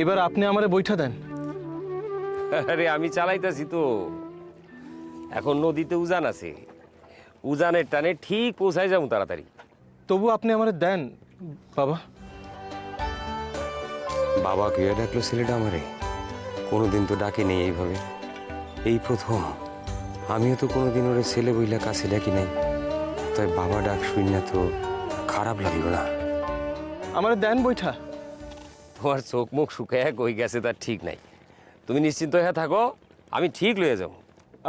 এইবার আপনি আমারে বৈঠা দেন। আরে আমি চালাইতাছি তো। এখন নদীতে উজান আছে, উজানের টানে ঠিক পৌঁছায় যাবো তাড়াতাড়ি। তবু আপনি আমারে দেন বাবা। বাবা কে ডাকলো ছেলেটা আমারে? কোনোদিন তো ডাকে নেই এইভাবে, এই প্রথম। আমিও তো কোনোদিন ওরে ছেলে বইলা কাছে ডাকি নাই, তাই বাবা ডাক শুনি না তো খারাপ লাগলো না। আমারে দেন বৈঠা। তোমার চোখ মুখ শুকায় কই গেছে তার ঠিক নাই। তুমি নিশ্চিন্ত হয়ে থাকো, আমি ঠিক লয়ে যাবো।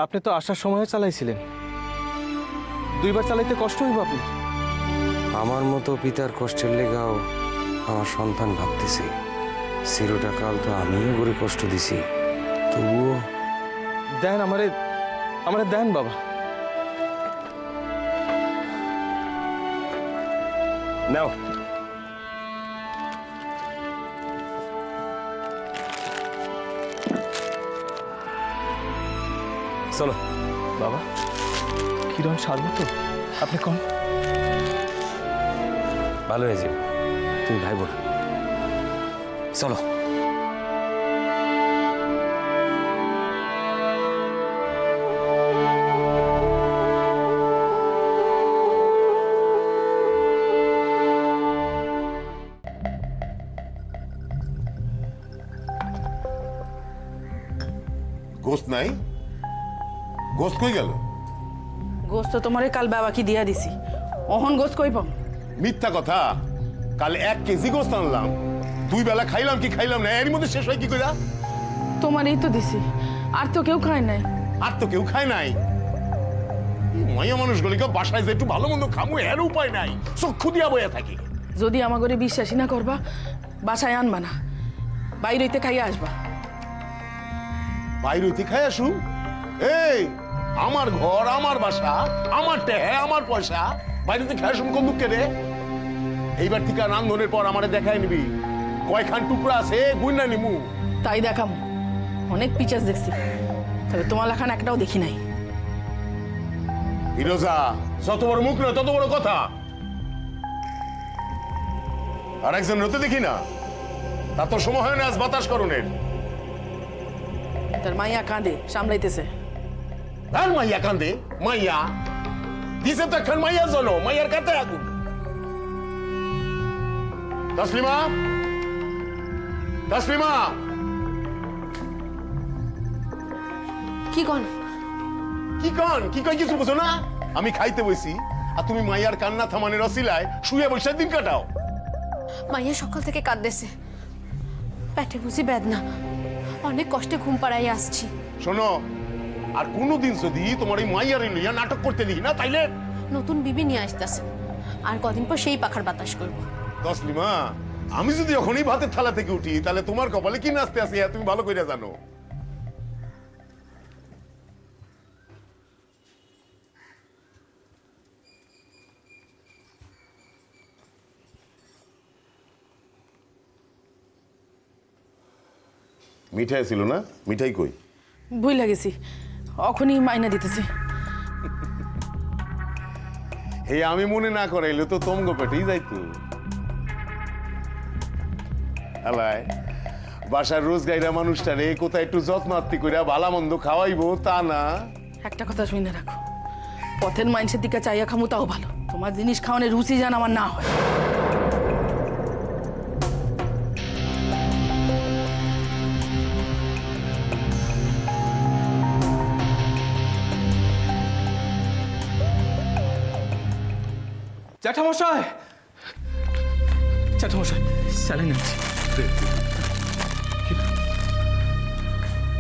আপনি তো আসার সময় চালাইছিলেন, 2বার চালাইতে কষ্ট হইব আপনি। আমার মতো পিতার কষ্টের লেগাও আমার সন্তান ভাবতেছে, চিরটা কাল তো আমিও করে কষ্ট দিছি, তবুও দেন আমারে, আমারে দেন বাবা। নাও। চলো বাবা, কিরণ সারবো তো? আপনি কম ভালো হয়েছে, তুমি ভাই বোন চলো। গোস্ত নাই? গোস্ত কই গেল? গোস্ত তোমারে কাল বাবাকে দিয়া দিছি, অহন গোস্ত কই পাম? মিথ্যা কথা। কাল 1 কেজি গোস্ত আনলাম, 2 বেলা খাইলাম কি খাইলাম না, এর মধ্যে শেষ হয় কি কইরা? তোমারই তো দিছি, আর তো কেউ খায় নাই। আর তো কেউ খায় নাই। মাইয়া মানুষগুলিকে বাসায় যে একটু ভালো মন্দ খামু এর উপায় নাই, চক্ষু দিয়া বইয়া থাকি। যদি আমার ঘরে বিশ্বাসই না করবা, বাসায় আনবা না, বাইরে হইতে খাইয়া আসবা। বাইরে হইতে খাই আসু? এই আমার ঘর, আমার বাসা, আমার টেহে, আমার পয়সা, বাইরে হইতে খাই আসুন কোন দুঃখে রে? এইবার থেকে রান্ধনের পর আমারে দেখাই নিবি কয়খান টুকরা আছে, গুইনা নিমু। তাই দেখাম, অনেক পিচাস দেখছি, তবে তোমার লেখান একটাও দেখি নাই। ফিরোজা, যত বড় মুখ নয় তত বড় কথা। আর একজন হতে দেখি না, তা তো সময় হয় না আজ বাতাস করণের। তার মাইয়া কাঁদে, সামলাইতেছে। আর মাইয়া কান্দে? মাইয়া দিছে তো এখন মাইয়া জনো, মাইয়ার কাতে আগুন। তসলিমা, তসলিমা, কি কন? কি কন? কি কই কিছু বুঝো না? আমি খাইতে বইছি আর তুমি মাইয়ার কান্না থামানের অসিলায় শুয়ে বসে দিন কাটাও। মাইয়া সকাল থেকে কাঁদতেছে, পেটে বুঝি বেদনা, অনেক কষ্টে ঘুম পাড়াই আসছি। শোনো, আর কোনোদিন যদি তোমার এই মাইয়ার লইয়া নাটক করতে দিই না, তাইলে নতুন বিবি নিয়ে আসতেছে, আর কদিন পর সেই পাখার বাতাস করব। তসলিমা, আমি যদি এখনই ভাতের থালা থেকে উঠি তাহলে তোমার কপালে কি নাচতে আসি তুমি ভালো করে জানো। মিঠাই ছিল না? মিঠাই কই? ভুল লাগেছি, অখনই মাইনা দিতেছি। হে আমি মনে না করাইলে তো তোমগো পেটেই যাইতো। আলায় বাসার রোজ গাইরা মানুষটারে কোথায় একটু যত্ন আত্তি কইরা ভালা মন্দ খাওয়াইবো তা না। একটা কথা শুনে রাখো, পথের মাইন্সের দিকে চাইয়া খামু তাও ভালো, তোমার জিনিস খাওয়ানোর রুচি যেন আমার না হয়। জ্যাঠামশাই, জ্যাঠামশাই স্যালাইন আনছি।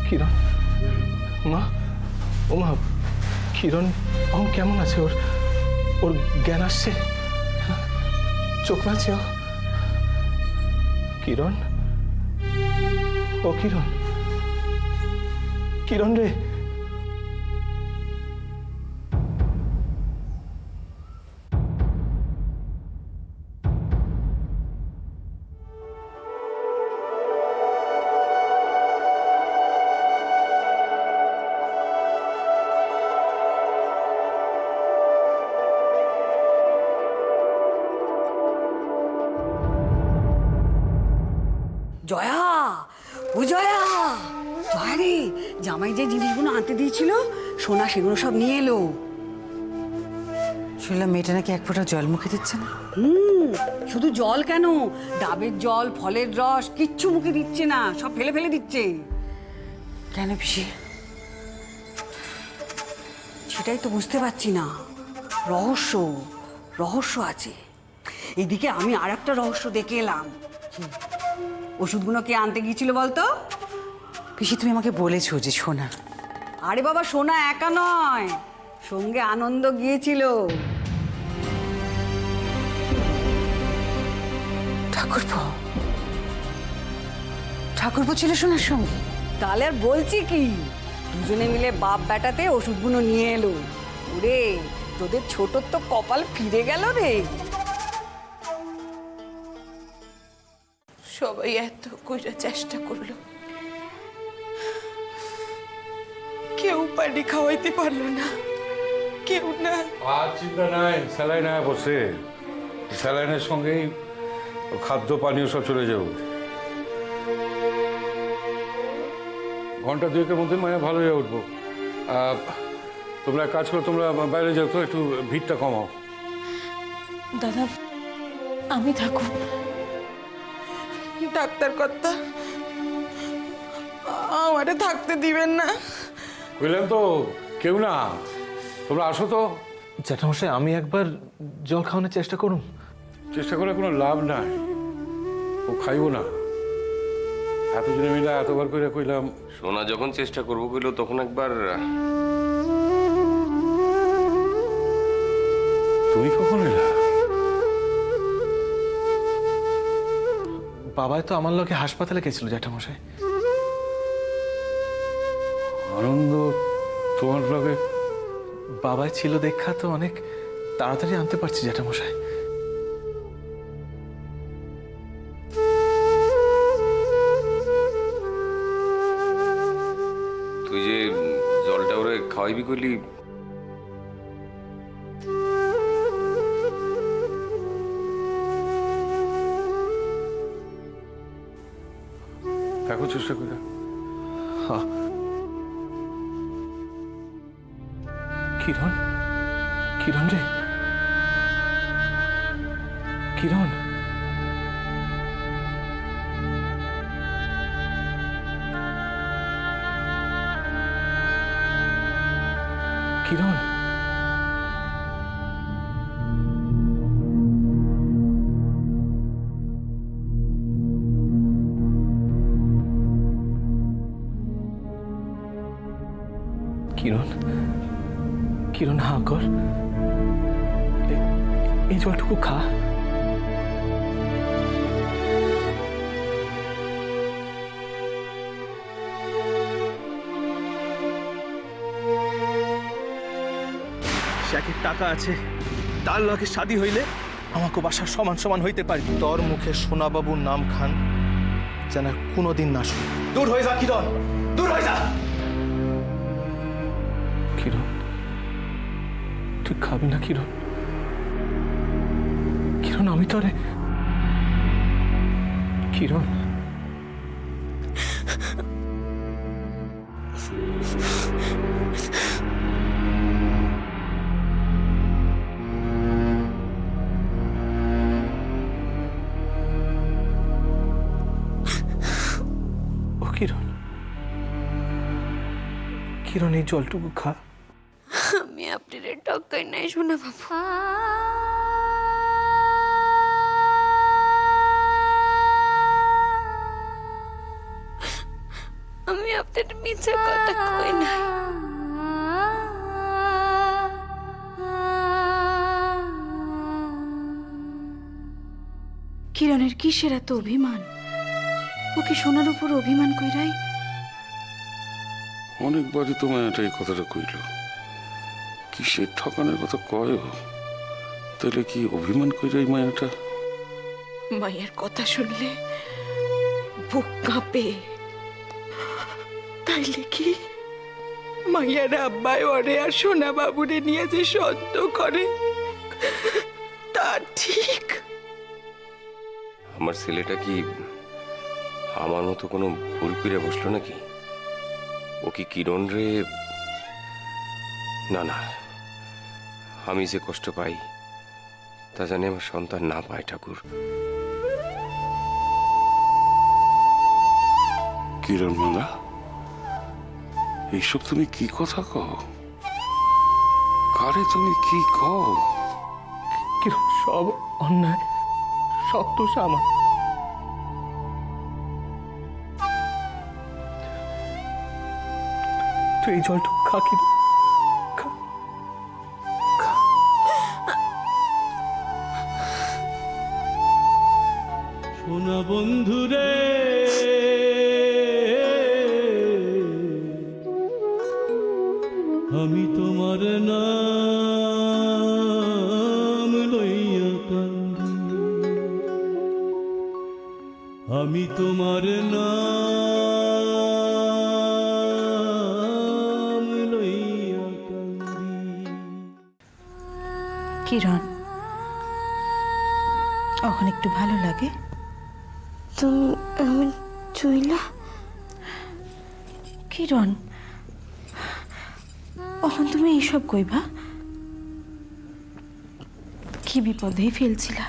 কিরণ, মা, ও মা, কিরণ এখন কেমন আছে? ওর ওর জ্ঞান আসছে? চোখ মারছে ও? কিরণ, ও কিরণ, কিরণ রে। জয়া জামাই যে জিনিসগুলো আনতে দিয়েছিল সোনা সেগুলো সব নিয়ে এলো। শুনলাম মেয়েটা নাকি এক ফোঁটা জল মুখে দিচ্ছে না। শুধু জল কেন, ডাবের জল, ফলের রস কিচ্ছু মুখে দিচ্ছে না, সব ফেলে ফেলে দিচ্ছে। কেন পিসি? সেটাই তো বুঝতে পারছি না। রহস্য রহস্য আছে। এদিকে আমি আর একটা রহস্য দেখে এলাম। ওষুধগুলো কে আনতে গিয়েছিল বলতো? পিসি তুমি আমাকে বলেছো যে সোনা। আরে বাবা, সোনা একা নয়, সঙ্গে আনন্দ গিয়েছিল। ঠাকুরপো, ঠাকুরপো ছিল সোনার সঙ্গে? তাহলে আর বলছি কি, দুজনে মিলে বাপ বেটাতে ওষুধগুলো নিয়ে এলো। ওরে, তোদের ছোটর তো কপাল ফিরে গেল রে। সবাই এত করে চেষ্টা করলো, কেউ পানি খাওয়াইতে পারলো না, কেউ না। আর চিন্তা নাই, স্যালাইন আয়া বসে, স্যালাইনের সঙ্গেই খাদ্য পানীয় সব চলে যাবো। ঘন্টা দুয়েকের মধ্যে মানে ভালো হয়ে উঠবো। তোমরা এক কাজ করো, তোমরা বাইরে যাও তো, একটু ভিড়টা কমাও। দাদা আমি থাকো, ডাক্তার কর্তা আমারে থাকতে দিবেন না। বুঝলেন তো, কেউ না, তোমরা আসো তো। জ্যাঠামশাই আমি একবার জল খাওয়ানোর চেষ্টা করুন। চেষ্টা করে কোনো লাভ নাই, ও খাইব না। এতজনে মিলে এতবার করে কইলাম। সোনা যখন চেষ্টা করবো কইলো তখন একবার। তুমি কখন এলা? বাবাই তো আমার লোকে হাসপাতালে গেছিল জ্যাঠামশাই। আনন্দ তোমার লাগে? বাবাই ছিল দেখা তো অনেক তাড়াতাড়ি আনতে পারছি জ্যাঠামশাই। তুই যে জলটা ওরে খাওয়াইবি কইলি, দেখো চেষ্টা করে। হ্যাঁ। কিরণ, কিরণ রে, কিরণ। কিরণ, কিরণ, কিরণ হা কর, এই জলটুকু খা। শ্যাকের টাকা আছে, তার লগে শাদি হইলে আমাকে বাসার সমান সমান হইতে পারি। তোর মুখে সোনাবাবুর নাম খান যেন কোনোদিন না শুনি। দূর হয়ে যা কিরণ, দূর হয়ে যা। কিরণ, তুই খাবি না কিরণ? কিরণ আমি তোরে, কিরণ ও কিরণ, কিরণ এই জলটুকু খা। আমি আপনার টক্কাই নাই শোনা বাবা। আমি আপনার মিথ্যা কথা কই নাই। কিরণের কিসের এত অভিমান? ও কি সোনার উপর অভিমান কইরাই? অনেকবারই তো মায়াটা এই কথাটা কইল। কিসের ঠকানোর কথা কয়? তাহলে কি অভিমান কইরাই মায়াটা? মায়ের কথা শুনলে বুক কাঁপে। তাইলে কি মাইয়ার আব্বাই ওরে আর সোনা বাবুরে নিয়ে যে সন্দেহ করে তা ঠিক? আমার ছেলেটা কি আমার মতো কোনো ভুল করে বসলো নাকি? ও কি কিরণ রে? না না, আমি যে কষ্ট পাই তা জানি আমার সন্তান না পায় ঠাকুর। কিরণ মালা, এইসব তুমি কি কথা কও? কারে তুমি কি কও? কিরণ, সব অন্যায়, সব দোষ আমার। তুই এই জলটুকু খা কিরণ, খা। সোনা বন্ধুরে, আমি তোমার নাম লইয়া কান্দি, আমি তোমার নাম লইয়া কান্দি। কিরণ, এখন একটু ভালো লাগে? তুমি আমার চইলা কিরণ, এখন তুমি এইসব কইবা? কি বিপদেই ফেলছিলা?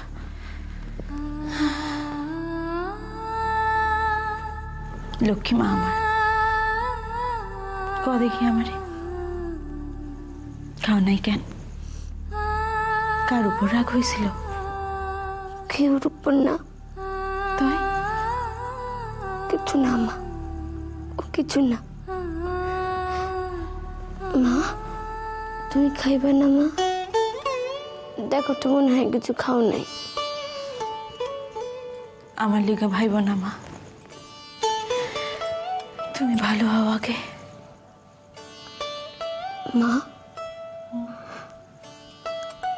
লক্ষ্মী মা আমার, ক দেখি আমারে, খাও নাই কেন? কার উপর রাগ হয়েছিল? কেউর উপর না, তাই কিছু না মা, ও কিছু না। মা, তুমি খাইবা না মা? দেখো তো মনে হয় কিছু খাও নাই। আমার লিগা ভাইব না মা, তুমি ভালো হও আগে। মা,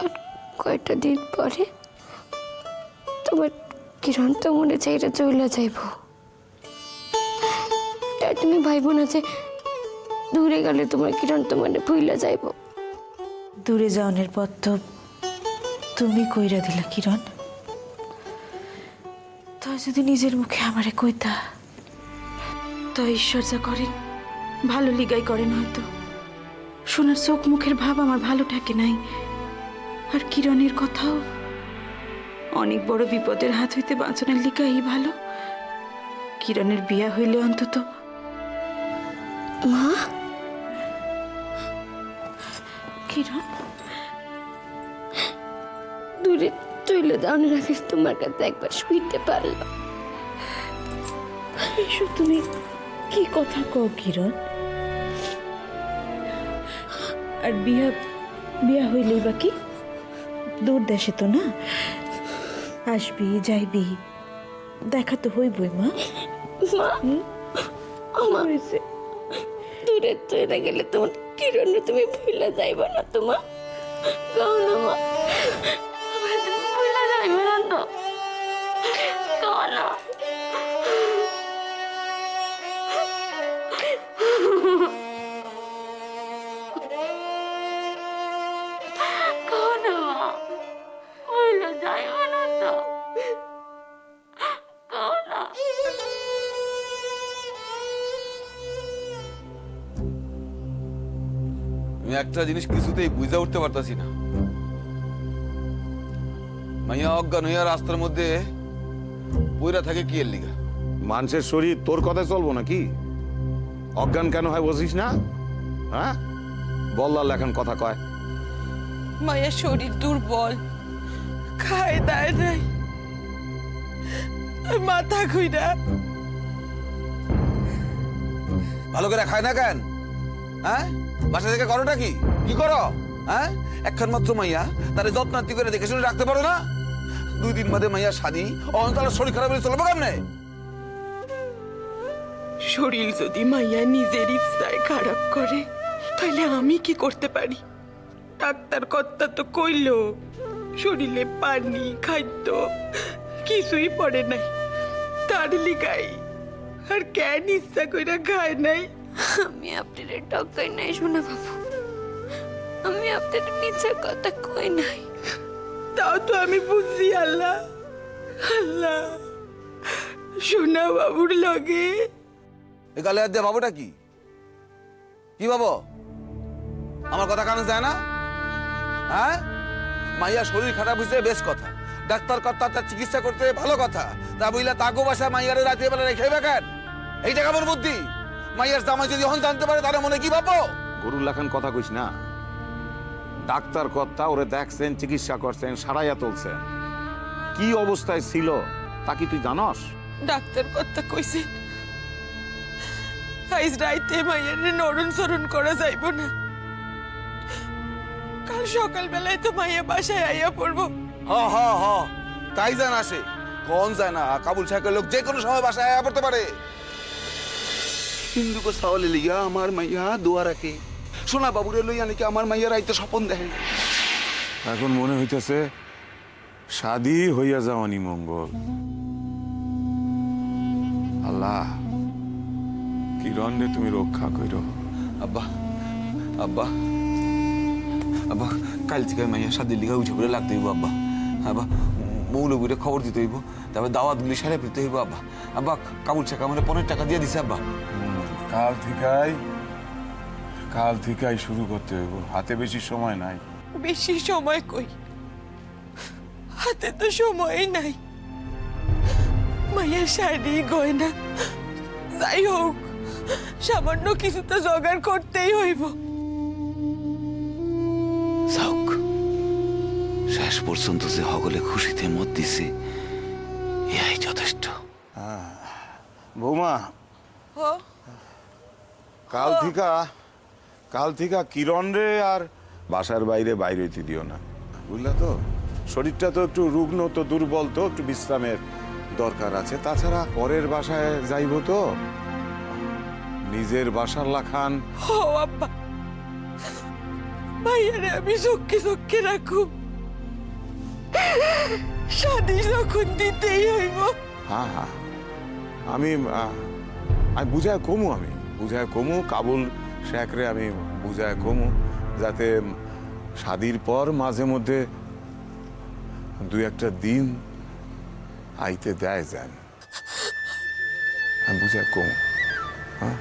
আর কয়টা দিন পরে তোমার কিরণ তো মনে চাইটা চলে যাইব। তাই তুমি ভাইব না যে দূরে গেলে তোমার কিরণ তো মানে ভুইলা যাইব। দূরে যাওয়ার পর তো তুমি কইরা দিলা কিরণ। তাই যদি নিজের মুখে আমারে কইতা, তো ঈশ্বর যা করেন ভালো লিগাই করেন হয়তো। সোনার চোখ মুখের ভাব আমার ভালো থাকে নাই। আর কিরণের কথাও অনেক বড় বিপদের হাত হইতে বাঁচানোর লিগাই ভালো। কিরণের বিয়া হইলে অন্তত। মা, কিরণ, দূরে চলে যাওয়ার আগে তোমার কাছে একবার শুইতে পারলাম। এসব তুমি কি কথা কও কিরণ? আর বিয়া বিয়া হইলেই বা কি? দূর দেশে তো না, আসবি যাইবি, দেখা তো হইবই মা। মা, আমার দূরে চলে গেলে তোমার কিরণ তুমি ভুলে যাইবা না? তোমার কাও না মা, আমার তুমি ভুলে যাইবা না তো? কাও না। কাও না মা, ভুলে যাইবা না তো? কাও না। আমি একটা জিনিস কিছুতেই বুঝে উঠতে পারতাছি না। মাইয়া অজ্ঞান হইয়া রাস্তার মধ্যে পইরা থাকে কি এর লিগা? মানুষের শরীর তোর কথায় চলবো নাকি? অজ্ঞান কেন হয় বুঝিস না? হ্যাঁ, বল্লাল এখন কথা কয়। মায়ের শরীর দুর্বল, খায় দায় নাই, মাথা খুইরা। ভালো করে খায় না কেন? হ্যাঁ, বাসা থেকে করোটা কি কি করো? হ্যাঁ, একখান মাত্র মাইয়া তারে যত্নার্থী করে দেখে শুনে রাখতে পারো না? 2 দিন বাদে মাইয়া শাদী, অন্তর শরীর খারাপ হলে চলবো কেমনে? শরীর যদি মাইয়া নিজের ইচ্ছায় খারাপ করে, তাহলে আমি কি করতে পারি? ডাক্তার কর্তা তো কইলো শরীরে পানি খাদ্য কিছুই পড়ে নাই, তার লিগাই আর কেন ইচ্ছা কইরা খায় নাই। আমি আপনার টকাই নাই শোনা বাবু, আমি আপনার মিথ্যা কথা কই নাই। তাও তো আমি বুঝছি আল্লাহ, আল্লাহ সোনা বাবুর লগে। এ গালে হাত দিয়ে বাবুটা কি? কি ভাবো? আমার কথা কানে যায় না? হ্যাঁ, মাইয়া শরীর খারাপ হয়েছে বেশ কথা, ডাক্তার কর্তা তার চিকিৎসা করতে ভালো কথা, তা বইলা তাগো বাসা মাইয়ারে রাতে বেলা রেখে বেকেন? এইটা কেমন বুদ্ধি? মাইয়ার জামাই যদি হন জানতে পারে তারা মনে কি ভাবো? গরুর লাখান কথা কইস না। ডাক্তার কর্তা ওরে দেখছেন, চিকিৎসা করছেন, সারাইয়া তুলছেন। কি অবস্থায় ছিল তা কি তুই জানস? ডাক্তার কথা কইছে আজ রাইতে মাইয়ারে নরণ সরণ করা যাইব না, কাল সকাল বেলায় তো মাইয়া বাসায় আইয়া পড়বো। হ হ হ, তাই জান আসে কোন যায় না, কাবুল সাহেবের লোক যে কোনো সময় বাসায় আয়া পড়তে পারে। হিন্দু কো সাওয়ালে লিয়া আমার মাইয়া দোয়া রাখে, সোনা বাবুরে লইয়া নাকি আমার মাইয়া রাইতে স্বপন দেখে। এখন মনে হইতেছে শাদি হইয়া যাওয়ানি মঙ্গল। আল্লাহ কিরণ রে তুমি রক্ষা কইরো। আব্বা আব্বা আব্বা, কাল থেকে মাইয়া শাদির লিগা উঠে পড়ে লাগতে হইব আব্বা। আব্বা মৌলবীরে খবর দিতে হইব, তারপর দাওয়াতগুলি সারে ফিরতে হইব আব্বা। আব্বা কাবুল শেখ আমার 15 টাকা দিয়ে দিছে আব্বা। কাল থেকেই শুরু করতে হইব, হাতে বেশি সময় নাই। বেশি সময় কই, হাতে তো সময়ই নাই। মাইয়ার শাড়ি গয়না যাই হোক সামান্য কিছু তো জোগাড় করতেই হইব। যাওক, শেষ পর্যন্ত যে হগলে খুশিতে মত দিছে এটাই যথেষ্ট। বৌমা, কাল থেকে কিরণ রে আর বাসার বাইরে হইতে দিও না, বুঝলা তো? শরীরটা তো একটু রুগ্ন, তো দুর্বল, তো একটু বিশ্রামের দরকার আছে। তাছাড়া পরের বাসায় যাইব তো, নিজের বাসার লাখান। ও আব্বা, মাইয়ারে আমি চোখে চোখে রাখুম, শাদি যখন দিতেই হইব। হ্যাঁ হ্যাঁ, আমি বুঝায় কমু, কাবুল শেখরে আমি বুঝায় কমু, যাতে শাদির পর মাঝে মধ্যে 2-1 দিন আইতে দেয় যান। আমি বুঝায় কমু। হ্যাঁ,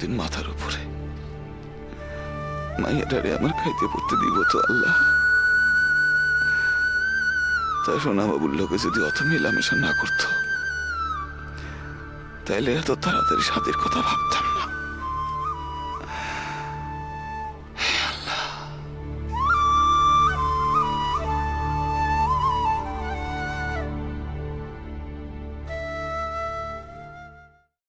দিন মাথার উপরে মাইয়াটারে আমার খাইতে পড়তে দিব তো আল্লাহ। তাই সোনা বাবুর লোকে যদি অত মেলামেশা না করতো তাইলে এত তাড়াতাড়ি স্বাদের কথা ভাবতাম।